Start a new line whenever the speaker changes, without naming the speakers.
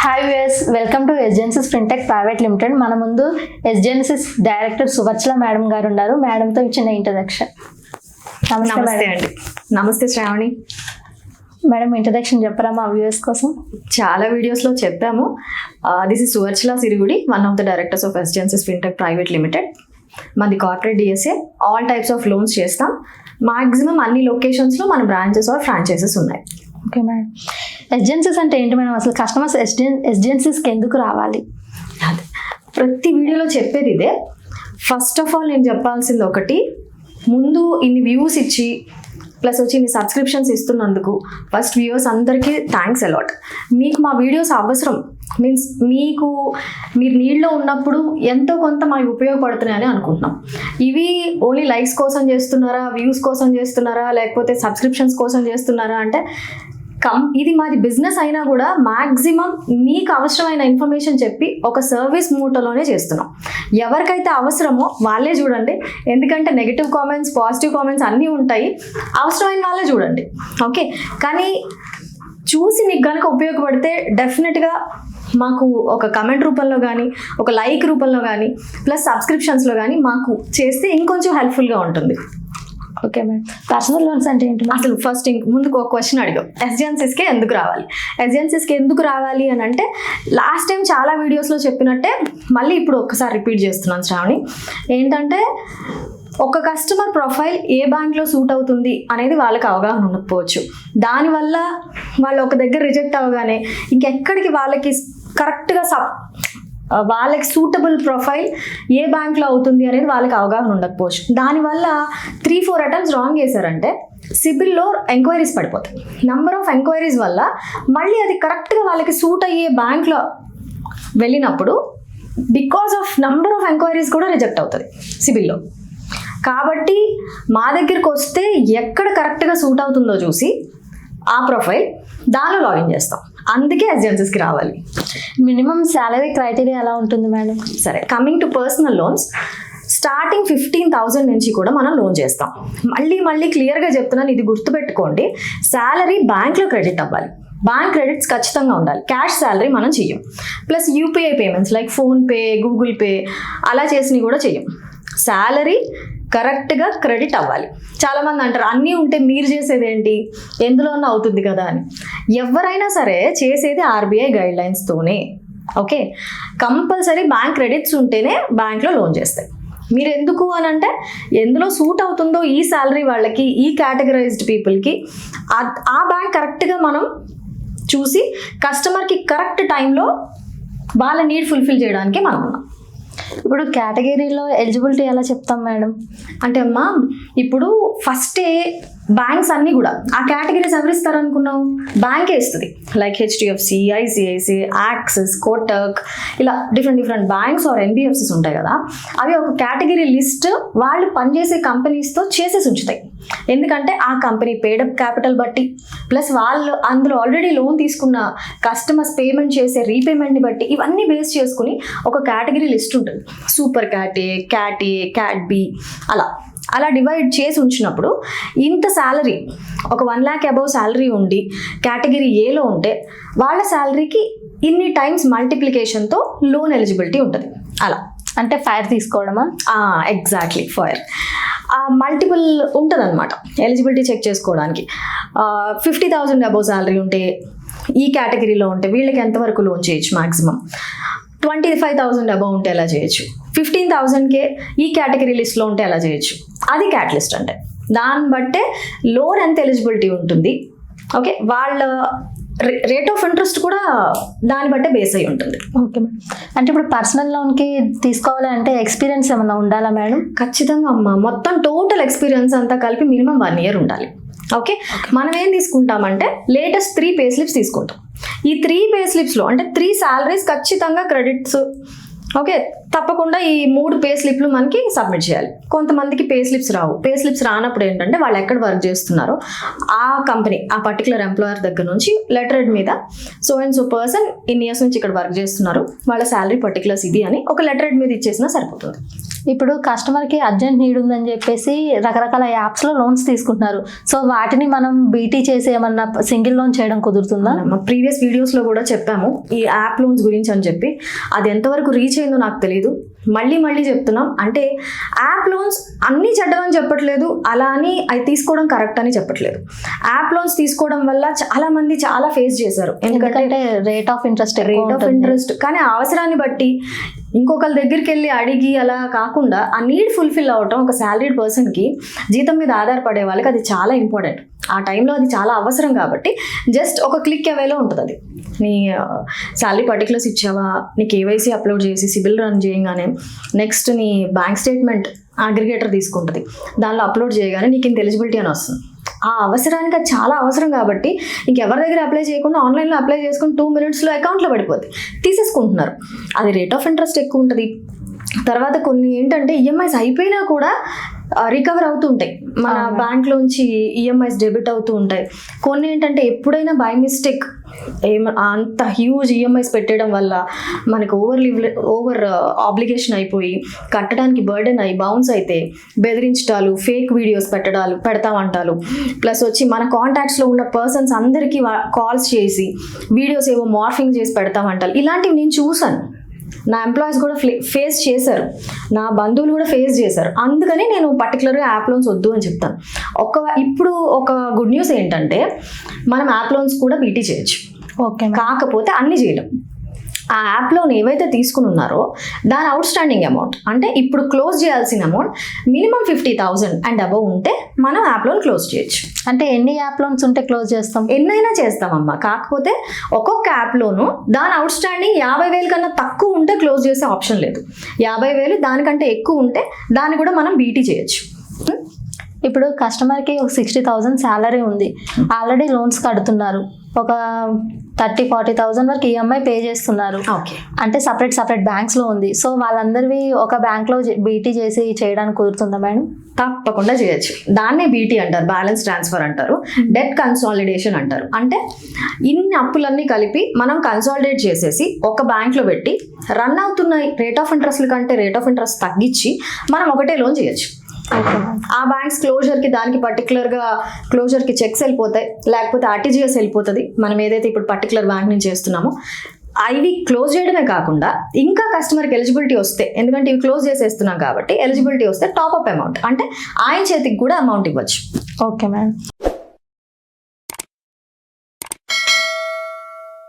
Hi viewers, welcome to ఎస్జెన్సిస్ fintech private limited. మన ముందు ఎస్జెన్సిస్ డైరెక్టర్ సువర్చల మేడం గారు ఉన్నారు. మేడంతో చిన్న ఇంట్రడక్షన్.
నమస్తే అండి. నమస్తే శ్రావణి
మేడం, ఇంట్రడక్షన్ చెప్పరా మా వ్యూయర్స్ కోసం?
చాలా వీడియోస్లో చెప్పాము. This is Suvarchala Sirigudi, one of the directors of ఎస్జెన్సిస్ ఫిన్టెక్ ప్రైవేట్ లిమిటెడ్. మనది corporate DSA, all types of loans చేస్తాం. మాక్సిమం అన్ని లొకేషన్స్లో మన బ్రాంచెస్ ఆర్ ఫ్రాంచైజెస్ ఉన్నాయి.
ఓకే మేడం, ఎస్జెన్సిస్ అంటే ఏంటి మేడం? అసలు కస్టమర్స్ ఎస్జెన్సిస్కి ఎందుకు రావాలి?
అదే ప్రతి వీడియోలో చెప్పేది ఇదే. ఫస్ట్ ఆఫ్ ఆల్ నేను చెప్పాల్సింది ఒకటి, ముందు ఇన్ని వ్యూస్ ఇచ్చి ప్లస్ వచ్చి ఇన్ని సబ్స్క్రిప్షన్స్ ఇస్తున్నందుకు ఫస్ట్ వ్యూవర్స్ అందరికీ థ్యాంక్స్ అలాట్. మీకు మా వీడియోస్ అవసరం, మీన్స్ మీరు నీళ్ళలో ఉన్నప్పుడు ఎంతో కొంత మాకు ఉపయోగపడుతున్నాయని అనుకుంటున్నాం. ఇవి ఓన్లీ లైక్స్ కోసం చేస్తున్నారా, వ్యూస్ కోసం చేస్తున్నారా, లేకపోతే సబ్స్క్రిప్షన్స్ కోసం చేస్తున్నారా అంటే ఇది మాది బిజినెస్ అయినా కూడా మ్యాక్సిమం మీకు అవసరమైన ఇన్ఫర్మేషన్ చెప్పి ఒక సర్వీస్ మూటలోనే చేస్తున్నాం. ఎవరికైతే అవసరమో వాళ్ళే చూడండి, ఎందుకంటే నెగిటివ్ కామెంట్స్, పాజిటివ్ కామెంట్స్ అన్నీ ఉంటాయి. అవసరమైన వాళ్ళే చూడండి, ఓకే? కానీ చూసి మీకు కనుక ఉపయోగపడితే డెఫినెట్గా మాకు ఒక కమెంట్ రూపంలో కానీ, ఒక లైక్ రూపంలో కానీ, ప్లస్ సబ్స్క్రిప్షన్స్లో కానీ మాకు చేస్తే ఇంకొంచెం హెల్ప్ఫుల్గా ఉంటుంది.
ఓకే మేడం, పర్సనల్ లోన్స్ అంటే ఏంటి?
అసలు ఫస్ట్ ముందుకు ఒక క్వశ్చన్ అడిగాం, ఎస్జెన్సిస్కి ఎందుకు రావాలి? ఎస్జెన్సిస్కి ఎందుకు రావాలి అని అంటే, లాస్ట్ టైం చాలా వీడియోస్లో చెప్పినట్టే మళ్ళీ ఇప్పుడు ఒక్కసారి రిపీట్ చేస్తున్నాను శ్రావణి. ఏంటంటే ఒక కస్టమర్ ప్రొఫైల్ ఏ బ్యాంక్లో సూట్ అవుతుంది అనేది వాళ్ళకి అవగాహన ఉండకపోవచ్చు. దానివల్ల వాళ్ళు ఒక దగ్గర రిజెక్ట్ అవ్వగానే ఇంకెక్కడికి వాళ్ళకి కరెక్ట్గా వాళ్ళకి సూటబుల్ ప్రొఫైల్ ఏ బ్యాంక్లో అవుతుంది అనేది వాళ్ళకి అవగాహన ఉండకపోవచ్చు. దానివల్ల 3-4 అటెంప్ట్స్ రాంగ్ చేశారంటే సిబిల్లో ఎంక్వైరీస్ పడిపోతాయి. నెంబర్ ఆఫ్ ఎంక్వైరీస్ వల్ల మళ్ళీ అది కరెక్ట్గా వాళ్ళకి సూట్ అయ్యే బ్యాంక్లో వెళ్ళినప్పుడు because of number of enquiries కూడా రిజెక్ట్ అవుతుంది సిబిల్లో. కాబట్టి మా దగ్గరికి వస్తే ఎక్కడ కరెక్ట్గా సూట్ అవుతుందో చూసి ఆ ప్రొఫైల్ దానిలో లాగిన్ చేస్తాం. అందుకే ఎస్జెన్సిస్కి రావాలి.
మినిమం శాలరీ క్రైటీరియా ఎలా ఉంటుంది మేడం?
సరే, coming to personal loans, starting 15,000 నుంచి కూడా మనం లోన్ చేస్తాం. మళ్ళీ క్లియర్గా చెప్తున్నాను, ఇది గుర్తుపెట్టుకోండి. శాలరీ బ్యాంక్లో క్రెడిట్ అవ్వాలి, బ్యాంక్ క్రెడిట్స్ ఖచ్చితంగా ఉండాలి. క్యాష్ శాలరీ మనం చెయ్యం. Plus UPI payments like PhonePe, Google pay అలా చేసినవి కూడా చెయ్యం. శాలరీ కరెక్ట్గా క్రెడిట్ అవ్వాలి. చాలామంది అంటారు అన్నీ ఉంటే మీరు చేసేది ఏంటి, ఎందులోనే అవుతుంది కదా అని. ఎవరైనా సరే చేసేది ఆర్బీఐ గైడ్లైన్స్తోనే, ఓకే? కంపల్సరీ బ్యాంక్ క్రెడిట్స్ ఉంటేనే బ్యాంక్లో లోన్ చేస్తాయి. మీరు ఎందుకు అని అంటే, ఎందులో సూట్ అవుతుందో ఈ శాలరీ వాళ్ళకి, ఈ కేటగరైజ్డ్ పీపుల్కి ఆ బ్యాంక్ కరెక్ట్గా మనం చూసి కస్టమర్కి కరెక్ట్ టైంలో వాళ్ళ నీడ్ ఫుల్ఫిల్ చేయడానికి మనం ఉన్నాం.
ఇప్పుడు కేటగిరీలో ఎలిజిబిలిటీ ఎలా చెప్తాం మేడం?
అంటే అమ్మా, ఇప్పుడు ఫస్టే బ్యాంక్స్ అన్నీ కూడా ఆ కేటగిరీస్ ఎవరు ఇస్తారు అనుకున్నావు? బ్యాంకే ఇస్తుంది. Like HDFC, ICICI, axis, Kotak, ఇలా డిఫరెంట్ బ్యాంక్స్ ఆర్ ఎన్బిఎఫ్సిస్ ఉంటాయి కదా. అవి ఒక కేటగిరీ లిస్ట్ వాళ్ళు పనిచేసే కంపెనీస్తో చేసేసి ఉంచుతాయి. ఎందుకంటే ఆ కంపెనీ పేడప్ క్యాపిటల్ బట్టి, ప్లస్ వాళ్ళు అందులో ఆల్రెడీ లోన్ తీసుకున్న కస్టమర్స్ పేమెంట్ చేసే రీపేమెంట్ని బట్టి, ఇవన్నీ బేస్ చేసుకుని ఒక కేటగిరీ లిస్ట్ ఉంటుంది. Super cat A, cat B, అలా డివైడ్ చేసి ఉంచినప్పుడు ఇంత శాలరీ, ఒక 1 lakh అబౌవ్ శాలరీ ఉండి కేటగిరీ ఏలో ఉంటే వాళ్ళ శాలరీకి ఇన్ని టైమ్స్ మల్టిప్లికేషన్తో లోన్ ఎలిజిబిలిటీ ఉంటుంది. అలా
అంటే ఫైర్ తీసుకోవడమా?
ఎగ్జాక్ట్లీ, ఫైర్ మల్టిపుల్ ఉంటుంది అనమాట ఎలిజిబిలిటీ చెక్ చేసుకోవడానికి. 50,000 అబౌవ్ శాలరీ ఉంటే ఈ కేటగిరీలో ఉంటే వీళ్ళకి ఎంతవరకు లోన్ చేయొచ్చు? మ్యాక్సిమం 25,000 అబౌవ్ ఉంటే ఎలా చేయొచ్చు? 15,000కే ఈ కేటగిరీ లిస్ట్లో ఉంటే ఎలా చేయొచ్చు? అది క్యాట్ లిస్ట్ అంటే. దాన్ని బట్టే లోన్ ఎంత ఎలిజిబిలిటీ ఉంటుంది, ఓకే? వాళ్ళ రేట్ ఆఫ్ ఇంట్రెస్ట్ కూడా దాన్ని బట్టే బేస్ అయి ఉంటుంది.
ఓకే మేడం, అంటే ఇప్పుడు పర్సనల్ లోన్కి తీసుకోవాలి అంటే ఎక్స్పీరియన్స్ ఏమన్నా ఉండాలా మేడం?
ఖచ్చితంగా అమ్మా, మొత్తం టోటల్ ఎక్స్పీరియన్స్ అంతా కలిపి మినిమం 1 year ఉండాలి, ఓకే? మనం ఏం తీసుకుంటామంటే లేటెస్ట్ 3 పే స్లిప్స్ తీసుకుంటాం. ఈ 3 పే స్లిప్స్లో అంటే 3 శాలరీస్ ఖచ్చితంగా క్రెడిట్స్, ఓకే? తప్పకుండా ఈ 3 పే స్లిప్లు మనకి సబ్మిట్ చేయాలి. కొంతమందికి పే స్లిప్స్ రావు. పే స్లిప్స్ రానప్పుడు ఏంటంటే వాళ్ళు ఎక్కడ వర్క్ చేస్తున్నారో ఆ కంపెనీ, ఆ పర్టికులర్ ఎంప్లాయర్ దగ్గర నుంచి లెటర్ హెడ్ మీద సో అండ్ సో పర్సన్ ఇన్ని ఇయర్స్ నుంచి ఇక్కడ వర్క్ చేస్తున్నారు, వాళ్ళ శాలరీ పర్టికులర్స్ ఇది అని ఒక లెటర్ హెడ్ మీద ఇచ్చేసినా సరిపోతుంది.
ఇప్పుడు కస్టమర్కి అర్జెంట్ నీడ్ ఉందని చెప్పేసి రకరకాల యాప్స్లో లోన్స్ తీసుకుంటున్నారు. సో వాటిని మనం బీటీ చేసి ఏమన్నా సింగిల్ లోన్ చేయడం కుదురుతుందా?
మా ప్రీవియస్ వీడియోస్లో కూడా చెప్పాము ఈ యాప్ లోన్స్ గురించి అని చెప్పి. అది ఎంతవరకు రీచ్ అయిందో నాకు తెలియదు. మళ్ళీ చెప్తున్నాం. అంటే యాప్ లోన్స్ అన్నీ చెడ్డమని చెప్పట్లేదు, అలా అని అవి తీసుకోవడం కరెక్ట్ అని చెప్పట్లేదు. యాప్ లోన్స్ తీసుకోవడం వల్ల చాలా మంది చాలా ఫేస్ చేశారు.
ఎందుకంటే రేట్ ఆఫ్ ఇంట్రెస్ట్
కానీ అవసరాన్ని బట్టి ఇంకొకరి దగ్గరికి వెళ్ళి అడిగి అలా కాకుండా ఆ నీడ్ ఫుల్ఫిల్ అవటం ఒక శాలరీడ్ పర్సన్కి, జీతం మీద ఆధారపడే వాళ్ళకి అది చాలా ఇంపార్టెంట్. ఆ టైంలో అది చాలా అవసరం కాబట్టి జస్ట్ ఒక క్లిక్ అవేలో ఉంటుంది. అది నీ శాలరీ పర్టికులర్స్ ఇచ్చావా, నీ కేవైసీ అప్లోడ్ చేసి సిబిల్ రన్ చేయగానే నెక్స్ట్ నీ బ్యాంక్ స్టేట్మెంట్ అగ్రిగేటర్ తీసుకుంటుంది, దానిలో అప్లోడ్ చేయగానే నీకు ఇంత ఎలిజిబిలిటీ అని వస్తుంది. ఆ అవసరానికి అది చాలా అవసరం కాబట్టి ఇంకెవరి దగ్గర అప్లై చేయకుండా ఆన్లైన్లో అప్లై చేసుకుని 2 minutesలో అకౌంట్లో పడిపోతుంది, తీసేసుకుంటున్నారు. అది రేట్ ఆఫ్ ఇంట్రెస్ట్ ఎక్కువ ఉంటుంది. తర్వాత కొన్ని ఏంటంటే ఈఎంఐస్ అయిపోయినా కూడా రికవర్ అవుతూ ఉంటాయి. మన బ్యాంక్లోంచి ఈఎంఐస్ డెబిట్ అవుతూ ఉంటాయి. కొన్ని ఏంటంటే ఎప్పుడైనా బై మిస్టేక్ అంత హ్యూజ్ ఈఎంఐస్ పెట్టడం వల్ల మనకు ఓవర్ ఆబ్లిగేషన్ అయిపోయి కట్టడానికి బర్డెన్ అయ్యి బౌన్స్ అయితే బెదిరించడాలు, ఫేక్ వీడియోస్ పెడతామంటారు. ప్లస్ వచ్చి మన కాంటాక్ట్స్లో ఉన్న పర్సన్స్ అందరికీ కాల్స్ చేసి వీడియోస్ ఏవో మార్ఫింగ్ చేసి పెడతామంటారు. ఇలాంటివి నేను చూసాను. నా ఎంప్లాయీస్ కూడా ఫేస్ చేశారు, నా బంధువులు కూడా ఫేస్ చేశారు. అందుకని నేను పర్టికులర్గా యాప్ లోన్స్ వద్దు అని చెప్తాను. ఇప్పుడు ఒక గుడ్ న్యూస్ ఏంటంటే మనం యాప్ లోన్స్ కూడా బీటీ చేయొచ్చు.
ఓకే,
కాకపోతే అన్ని చేయలేం. ఆ యాప్ లోన్ ఏవైతే తీసుకుని ఉన్నారో దాని అవుట్ స్టాండింగ్ అమౌంట్, అంటే ఇప్పుడు క్లోజ్ చేయాల్సిన అమౌంట్ మినిమం 50,000 అండ్ అబవ్ ఉంటే మనం యాప్ లోన్ క్లోజ్ చేయొచ్చు.
అంటే ఎన్ని యాప్ లోన్స్ ఉంటే క్లోజ్ చేస్తాం?
ఎన్నైనా చేస్తామమ్మా. కాకపోతే ఒక్కొక్క యాప్ లోను దాని అవుట్ స్టాండింగ్ 50,000 కన్నా తక్కువ ఉంటే క్లోజ్ చేసే ఆప్షన్ లేదు. 50,000 దానికంటే ఎక్కువ ఉంటే దాన్ని కూడా మనం బీటీ చేయొచ్చు.
ఇప్పుడు కస్టమర్కి ఒక 60,000 శాలరీ ఉంది, ఆల్రెడీ లోన్స్ కడుతున్నారు, ఒక 30,000-40,000 వరకు ఈఎంఐ పే చేస్తున్నారు.
ఓకే,
అంటే సపరేట్ బ్యాంక్స్లో ఉంది. సో వాళ్ళందరివి ఒక బ్యాంక్లో బీటీ చేసి చేయడానికి కుదురుతుందా మేడం?
తప్పకుండా చేయొచ్చు. దాన్నే బీటీ అంటారు, బ్యాలెన్స్ ట్రాన్స్ఫర్ అంటారు, డెట్ కన్సాలిడేషన్ అంటారు. అంటే ఇన్ని అప్పులన్నీ కలిపి మనం కన్సాలిడేట్ చేసేసి ఒక బ్యాంక్లో పెట్టి రన్ అవుతున్న రేట్ ఆఫ్ ఇంట్రెస్ట్ల కంటే రేట్ ఆఫ్ ఇంట్రెస్ట్ తగ్గించి మనం ఒకటే లోన్ చేయొచ్చు. ఆ బ్యాంక్స్ క్లోజర్కి దానికి పర్టికులర్గా క్లోజర్కి చెక్స్ వెళ్ళిపోతాయి, లేకపోతే ఆర్టీజీఎస్ వెళ్ళిపోతుంది. మనం ఏదైతే ఇప్పుడు పర్టికులర్ బ్యాంక్ నుంచి చేస్తున్నామో అవి క్లోజ్ చేయడమే కాకుండా ఇంకా కస్టమర్కి ఎలిజిబిలిటీ వస్తే, ఎందుకంటే ఇవి క్లోజ్ చేసేస్తున్నాం కాబట్టి ఎలిజిబిలిటీ వస్తే టాప్అప్ అమౌంట్, అంటే ఆయన చేతికి కూడా అమౌంట్ ఇవ్వచ్చు.
Okay madam.